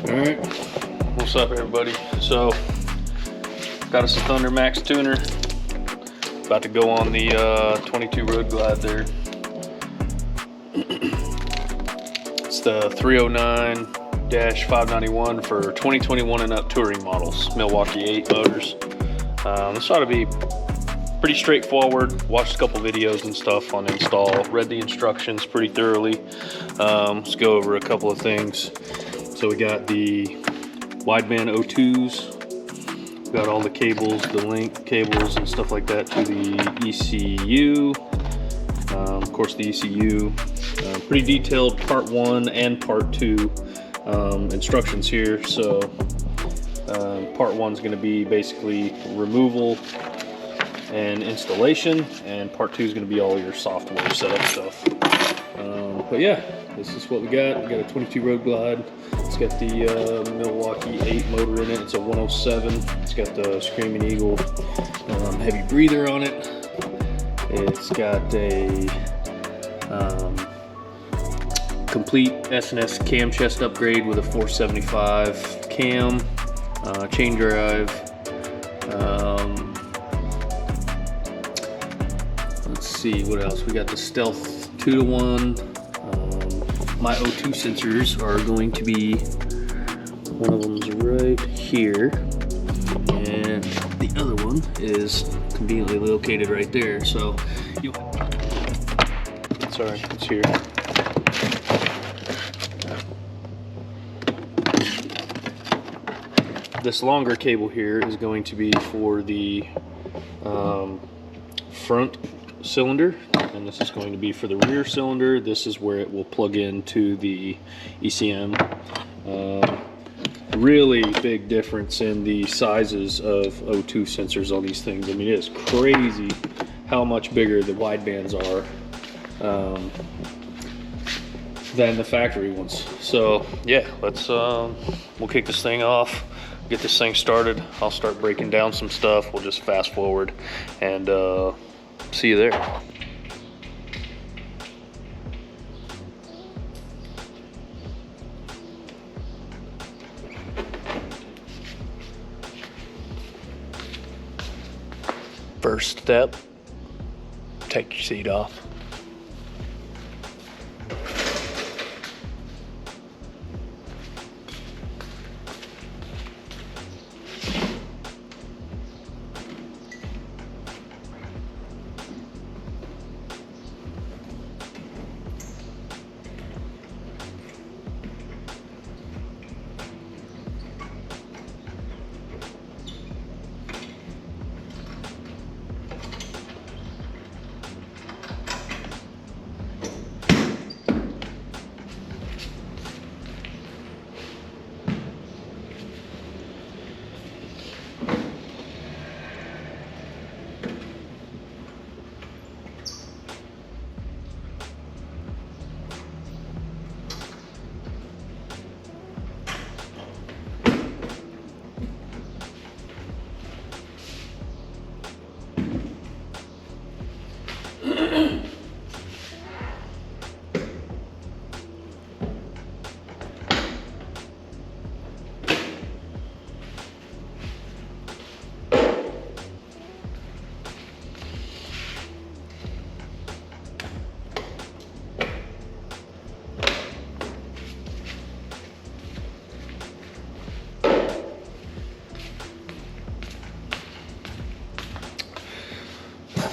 Alright, what's up everybody? So, got us a Thundermax tuner. About to go on the 22 Road Glide there. It's the 309-591 for 2021 and up touring models, Milwaukee 8 motors. This ought to be pretty straightforward. Watched a couple videos and stuff on install, read the instructions pretty thoroughly. Let's go over a couple of things. So we got the wideband O2s, got all the cables, the link cables and stuff like that to the ECU. Of course the ECU, pretty detailed part 1 and part 2 instructions here. So part 1 is going to be basically removal and installation, and part 2 is going to be all your software setup stuff. But yeah, this is what we got. We got a 22 Road Glide. It's got the Milwaukee 8 motor in it. It's a 107. It's got the Screaming Eagle heavy breather on it. It's got a complete S&S cam chest upgrade with a 475 cam, chain drive. Let's see what else. We got the Stealth 2-to-1. My O2 sensors are going to be, one of them's right here, and the other one is conveniently located right there. So, sorry, it's here. This longer cable here is going to be for the front cylinder, and this is going to be for the rear cylinder. This is where it will plug into the ECM. Really big difference in the sizes of O2 sensors on these things. I mean, it is crazy how much bigger the widebands are than the factory ones. So yeah, let's we'll kick this thing off, get this thing started. I'll start breaking down some stuff. We'll just fast forward and see you there. First step, take your seat off.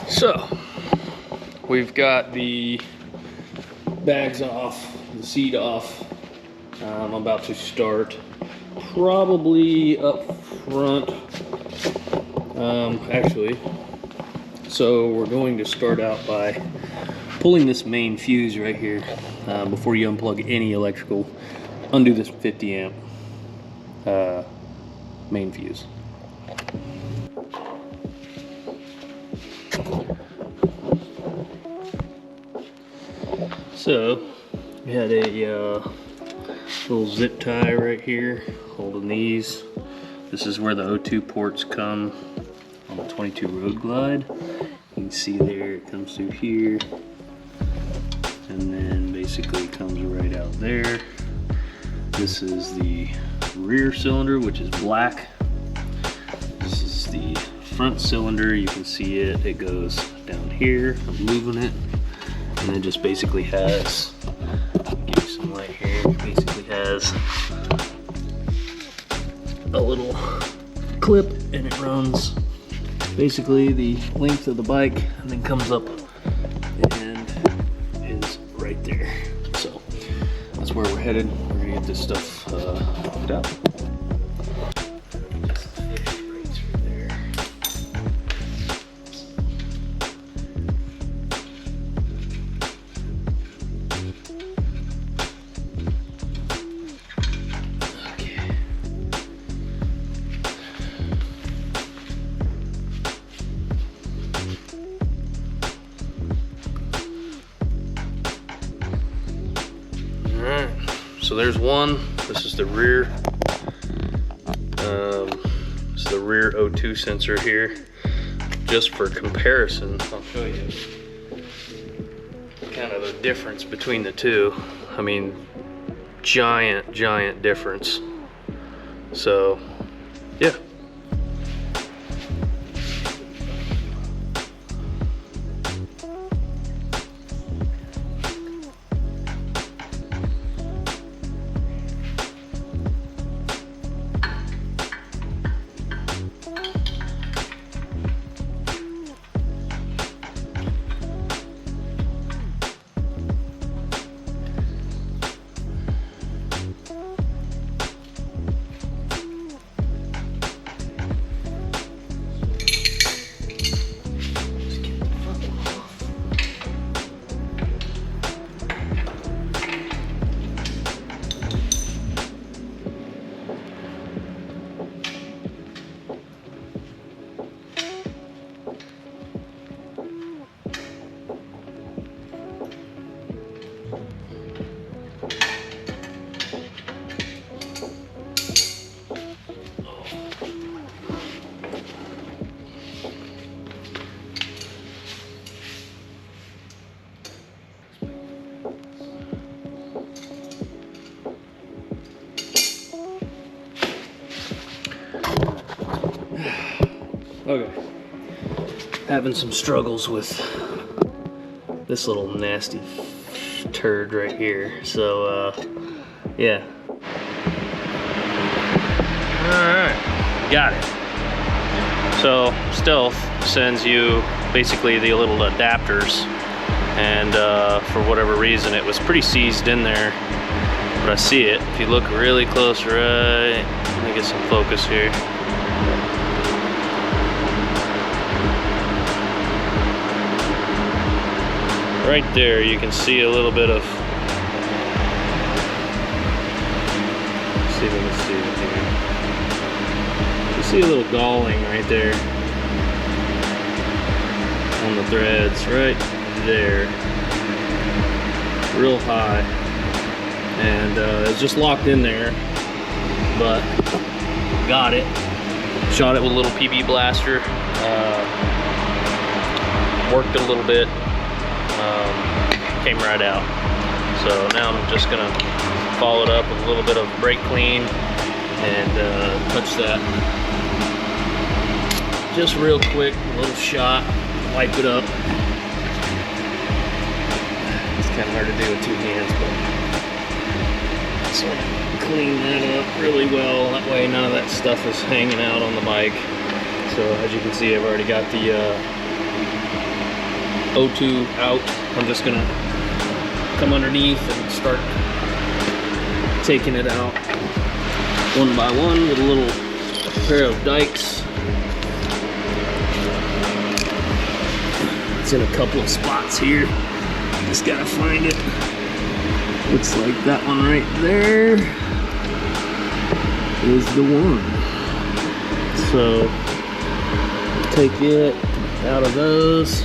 So, we've got the bags off, the seat off. I'm about to start probably up front, actually. So we're going to start out by pulling this main fuse right here. Before you unplug any electrical, undo this 50 amp main fuse. So, we had a little zip tie right here holding these. This is where the O2 ports come on the 22 Road Glide. You can see there it comes through here, and then basically comes right out there. This is the rear cylinder, which is black. This is the front cylinder. You can see it. It goes down here. I'm moving it. And it just basically has, I'll give you some light here, it basically has a little clip, and it runs basically the length of the bike and then comes up and is right there. So that's where we're headed. We're gonna get this stuff hooked up. Alright, so there's one. This is the rear. This is the rear O2 sensor here. Just for comparison, I'll show you kind of the difference between the two. I mean, giant difference. So, yeah. Okay, having some struggles with this little nasty turd right here. So, yeah. Alright, got it. So, Stealth sends you basically the little adapters, and for whatever reason it was pretty seized in there, but I see it. If you look really close, right, let me get some focus here. Right there, you can see a little bit of. Let's see if we can see it here. You see a little galling right there on the threads, right there, real high, and it's just locked in there. But got it. Shot it with a little PB blaster. Worked it a little bit. Came right out. So now I'm just gonna follow it up with a little bit of brake clean and touch that just real quick, a little shot, wipe it up. It's kind of hard to do with two hands, but sort of clean that up really well. That way none of that stuff is hanging out on the bike. So as you can see, I've already got the O2 out. I'm just gonna come underneath and start taking it out one by one with a little pair of dikes. It's in a couple of spots here. Just gotta find it. Looks like that one right there is the one. So take it out of those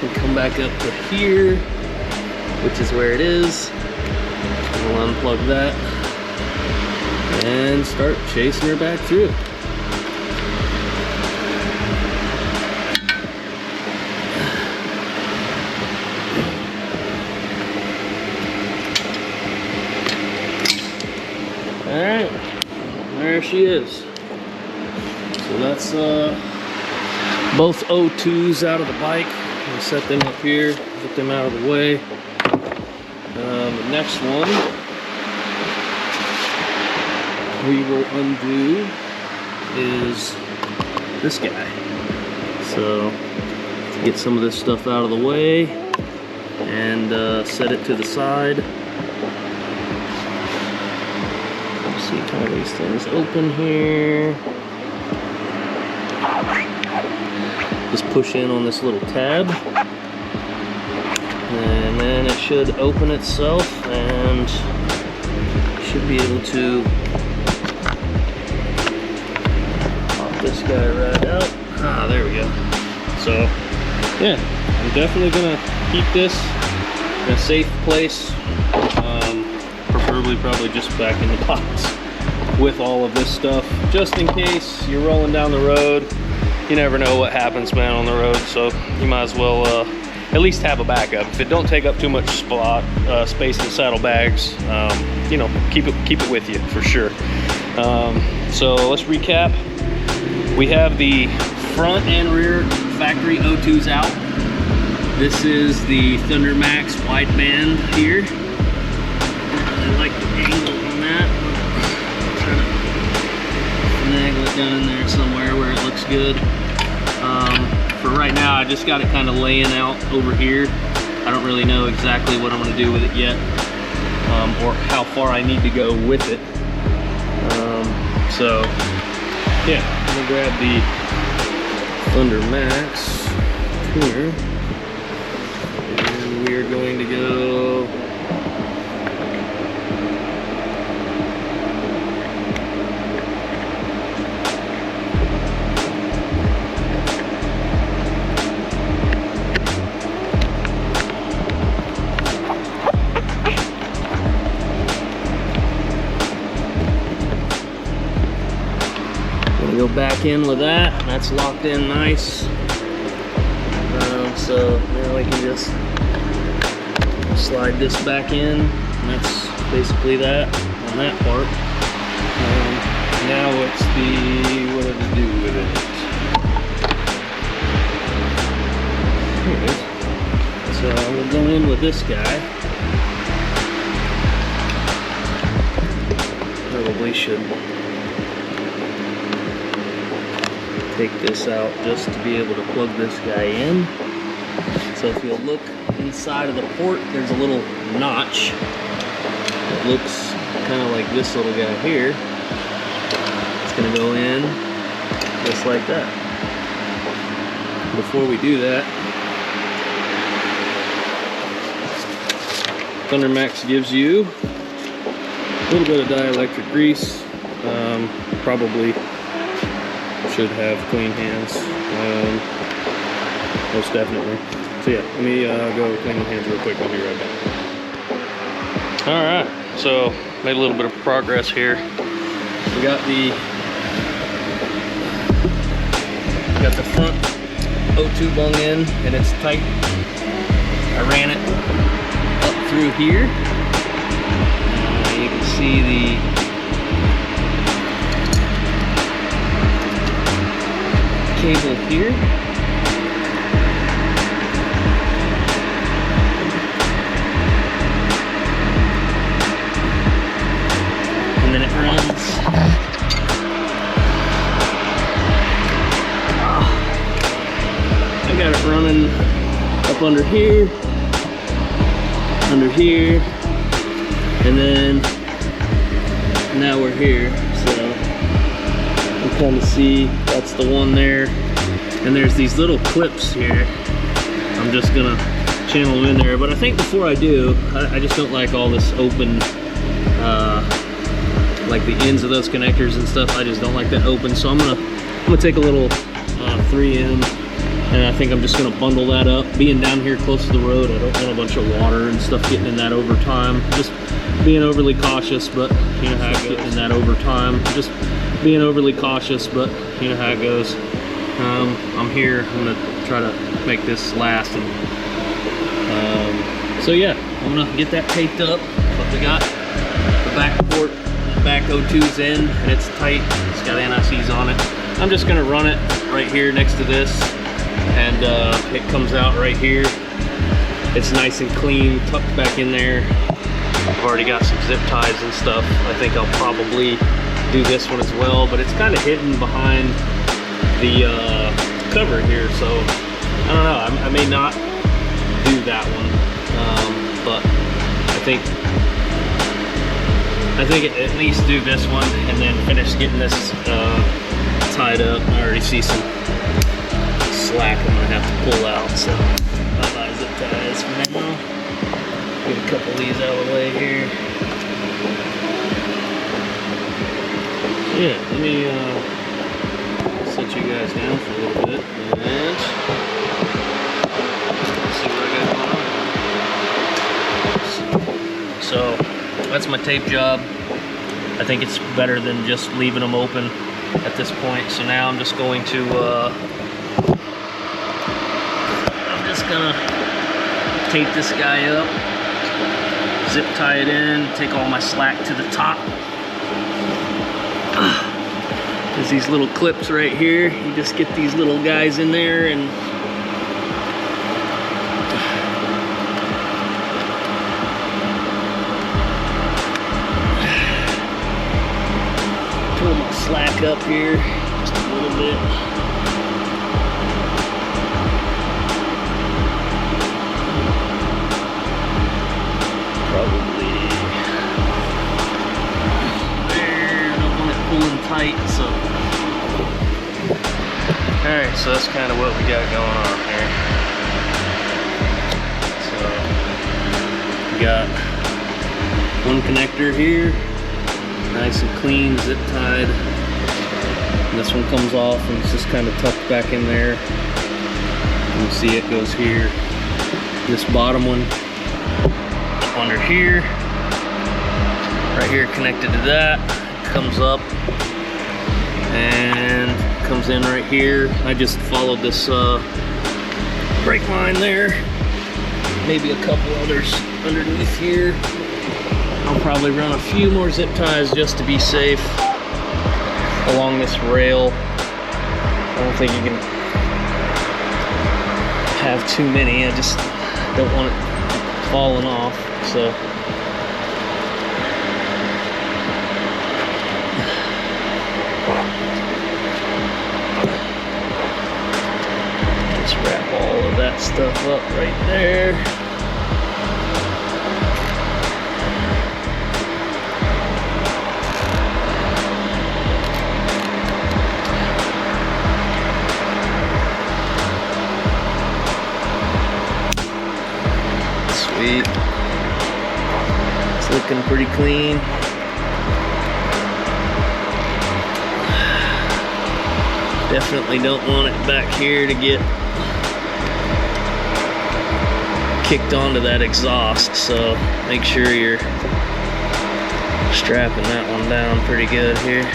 and come back up to here, which is where it is. We'll unplug that and start chasing her back through. All right. she is. So that's both O2s out of the bike. I'll set them up here, get them out of the way. The next one we will undo is this guy. So get some of this stuff out of the way and set it to the side. See kind of these things open here. Just push in on this little tab, and then it should open itself, and should be able to pop this guy right out. Ah, there we go. So yeah, I'm definitely gonna keep this in a safe place. Preferably probably just back in the box with all of this stuff, just in case you're rolling down the road. You never know what happens, man, on the road, so you might as well at least have a backup. If it don't take up too much space in saddlebags, you know, keep it with you for sure. So let's recap. We have the front and rear factory O2s out. This is the Thundermax wideband here. I like the angle on that. Trying to finagle it down in there somewhere where it looks good. For right now, I just got it kind of laying out over here. I don't really know exactly what I'm going to do with it yet, or how far I need to go with it. So yeah, I'm gonna grab the Thundermax Tuner, and we are going to go back in with that. That's locked in nice. So now we can just slide this back in, and that's basically that on that part. Now it's the, what to do with it. Here it is. So we'll go in with this guy. Probably should take this out just to be able to plug this guy in. So if you'll look inside of the port, there's a little notch that looks kind of like this little guy here. It's going to go in just like that. Before we do that, Thundermax gives you a little bit of dielectric grease. Probably should have clean hands, most definitely. So yeah, let me go clean my hands real quick. I'll be right back. All right, so made a little bit of progress here. We got the front O2 bung in, and it's tight. I ran it up through here. You can see the cable here. And then it runs. I got it running up under here, and then now we're here. So you kind of see that's the one there, and there's these little clips here. I'm just gonna channel them in there, but I think before I do, I just don't like all this open, like the ends of those connectors and stuff. I just don't like that open, so I'm gonna take a little 3M, and I think I'm just gonna bundle that up. Being down here close to the road, I don't want a bunch of water and stuff getting in that over time. Just being overly cautious, but you know how it goes. Getting in that over time. Just being overly cautious, but you know how it goes. I'm here. I'm gonna try to make this last, and so yeah, I'm gonna get that taped up. But we got the back port back O2's in and it's tight. It's got NICs on it. I'm just gonna run it right here next to this, and it comes out right here. It's nice and clean, tucked back in there. I've already got some zip ties and stuff. I think I'll probably do this one as well, but it's kind of hidden behind the cover here, so I don't know. I may not do that one, but I think at least do this one and then finish getting this tied up. I already see some slack I'm gonna have to pull out, so I'll buy zip ties for now. Get a couple of these out of the way here. Yeah, let me set you guys down for a little bit and see what I got going on. So that's my tape job. I think it's better than just leaving them open at this point. So now I'm just going to tape this guy up, zip tie it in, take all my slack to the top. There's these little clips right here. You just get these little guys in there and pull my slack up here just a little bit. Probably there. I don't want it pulling tight, so. Alright, so that's kind of what we got going on here. So, we got one connector here, nice and clean, zip tied. And this one comes off and it's just kind of tucked back in there. You can see it goes here. This bottom one under here, right here connected to that, comes up and comes in right here. I just followed this brake line there, maybe a couple others underneath here. I'll probably run a few more zip ties just to be safe along this rail. I don't think you can have too many. I just don't want it falling off. So just wrap all of that stuff up right there. Sweet. It's looking pretty clean. Definitely don't want it back here to get kicked onto that exhaust, so make sure you're strapping that one down pretty good here.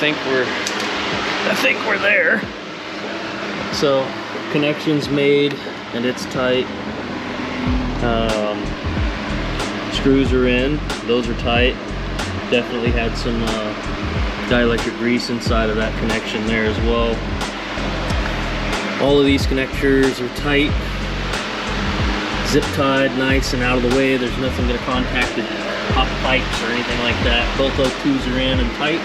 I think we're there. So connections made and it's tight. Screws are in, those are tight. Definitely had some dielectric grease inside of that connection there as well. All of these connectors are tight, zip tied, nice and out of the way. There's nothing going to contact the hot pipes or anything like that. Both O2s are in and tight.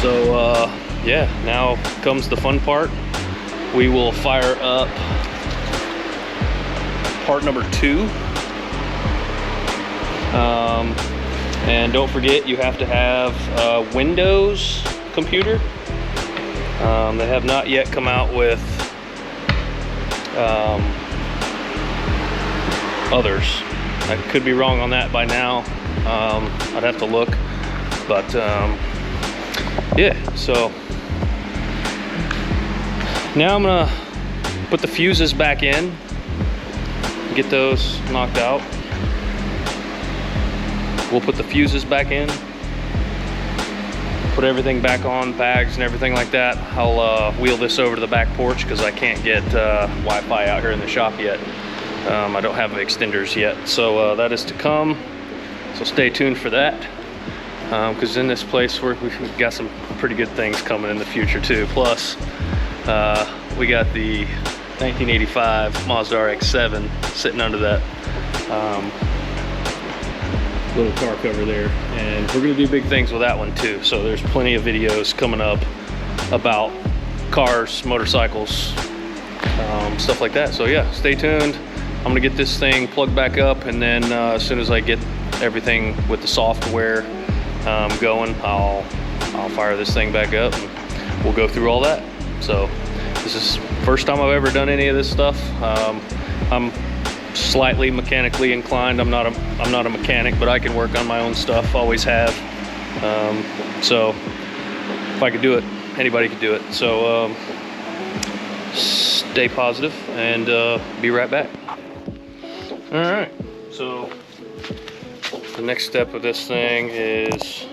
So yeah, now comes the fun part. We will fire up part number 2. And don't forget, you have to have a Windows computer They have not yet come out with others. I could be wrong on that by now. I'd have to look, but yeah, so now I'm gonna put the fuses back in, get those knocked out. We'll put the fuses back in, put everything back on, bags and everything like that. I'll wheel this over to the back porch because I can't get Wi-Fi out here in the shop yet. I don't have extenders yet, so that is to come. So stay tuned for that, because in this place we've got some pretty good things coming in the future too. Plus, we got the 1985 Mazda RX-7 sitting under that little car cover there, and we're gonna do big things with that one too. So there's plenty of videos coming up about cars, motorcycles, stuff like that. So yeah, stay tuned. I'm gonna get this thing plugged back up, and then as soon as I get everything with the software going, I'll fire this thing back up and we'll go through all that. So this is the first time I've ever done any of this stuff. I'm slightly mechanically inclined. I'm not a mechanic, but I can work on my own stuff, always have. So if I could do it, anybody could do it. So stay positive, and be right back. All right, so the next step of this thing is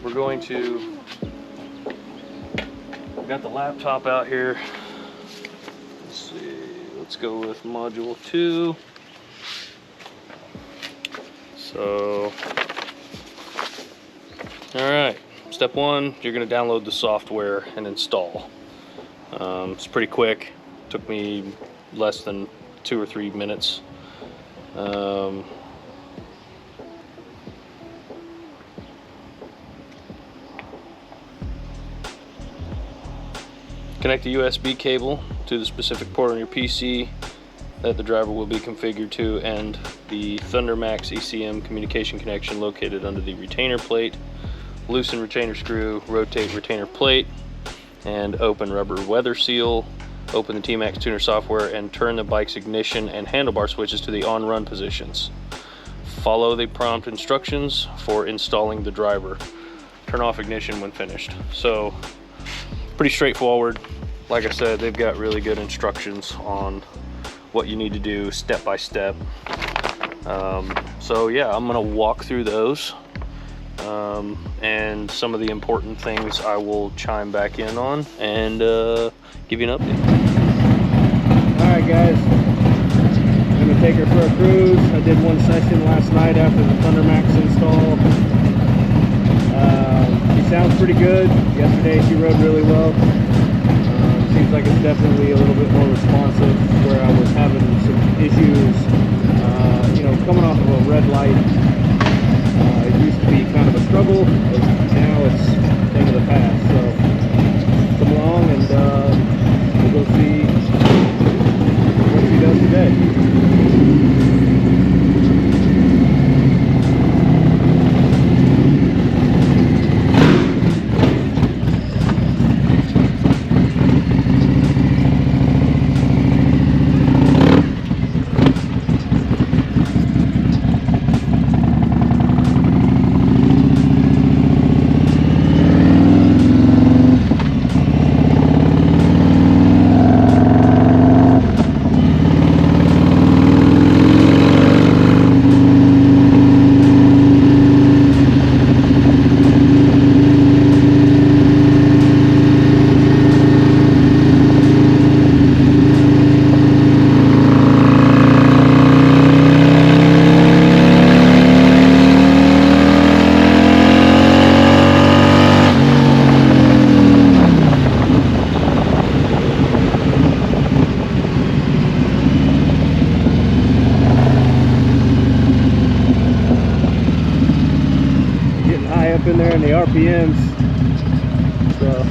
we're going to, we got the laptop out here. Let's see, let's go with module 2. So, all right, step 1, you're gonna download the software and install. It's pretty quick, took me less than 2 or 3 minutes. Connect the USB cable to the specific port on your PC that the driver will be configured to, and the Thundermax ECM communication connection located under the retainer plate. Loosen retainer screw, rotate retainer plate, and open rubber weather seal. Open the T-Max Tuner software and turn the bike's ignition and handlebar switches to the on-run positions. Follow the prompt instructions for installing the driver. Turn off ignition when finished. So, pretty straightforward. Like I said, they've got really good instructions on what you need to do step by step. So yeah, I'm gonna walk through those. And some of the important things I will chime back in on and give you an update. Alright guys, I'm going to take her for a cruise. I did one session last night after the Thundermax install. She sounds pretty good. Yesterday she rode really well. Seems like it's definitely a little bit more responsive, where I was having some issues, you know, coming off of a red light. It used to be kind of a struggle, but now it's a thing of the past. So come along and we'll go see what she does today. In there in the RPMs, so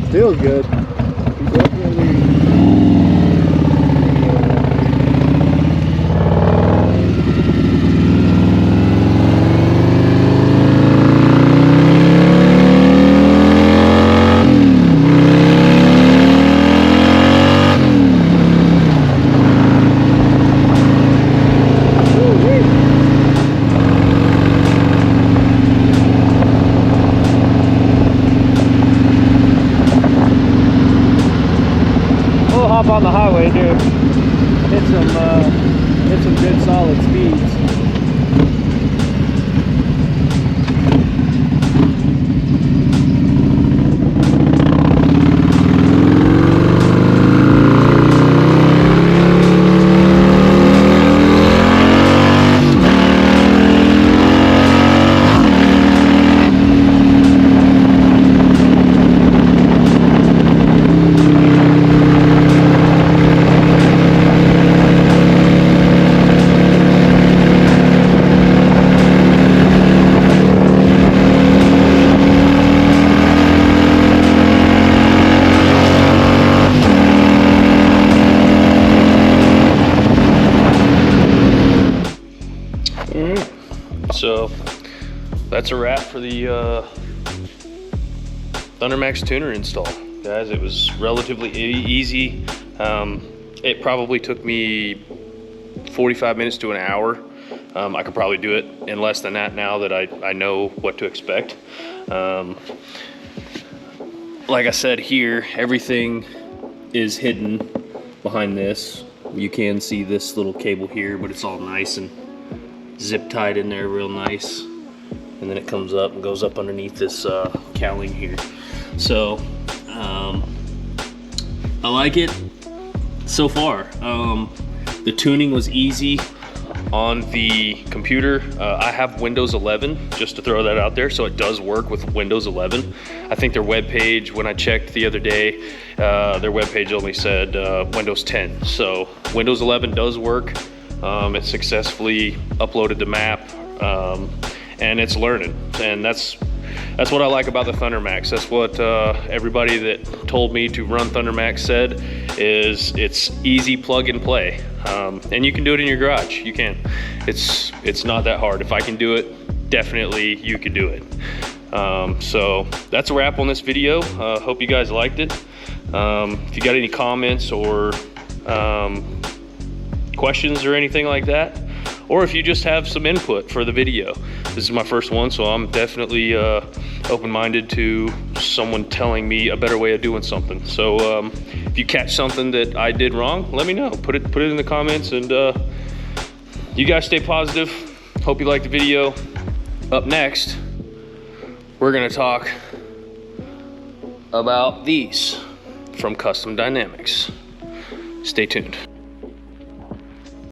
feels good. hop on the highway, dude. Hit some good solid speeds. So that's a wrap for the Thundermax tuner install, guys. It was relatively easy. It probably took me 45 minutes to an hour. I could probably do it in less than that now that I know what to expect. Like I said here, everything is hidden behind this. You can see this little cable here, but it's all nice and zip tied in there real nice, and then it comes up and goes up underneath this cowling here. So I like it so far. The tuning was easy on the computer. I have Windows 11, just to throw that out there, so it does work with Windows 11. I think their web page, when I checked the other day, their web page only said Windows 10. So Windows 11 does work. It successfully uploaded the map, and it's learning, and that's what I like about the Thundermax. That's what everybody that told me to run Thundermax said, is it's easy plug and play, and you can do it in your garage. You can. It's not that hard. If I can do it, definitely you can do it. So that's a wrap on this video. Hope you guys liked it. If you got any comments or questions or anything like that, or if you just have some input for the video. This is my first one, so I'm definitely open-minded to someone telling me a better way of doing something. So if you catch something that I did wrong, let me know. Put it in the comments, and you guys stay positive. Hope you liked the video. Up next, we're gonna talk about these from Custom Dynamics. Stay tuned.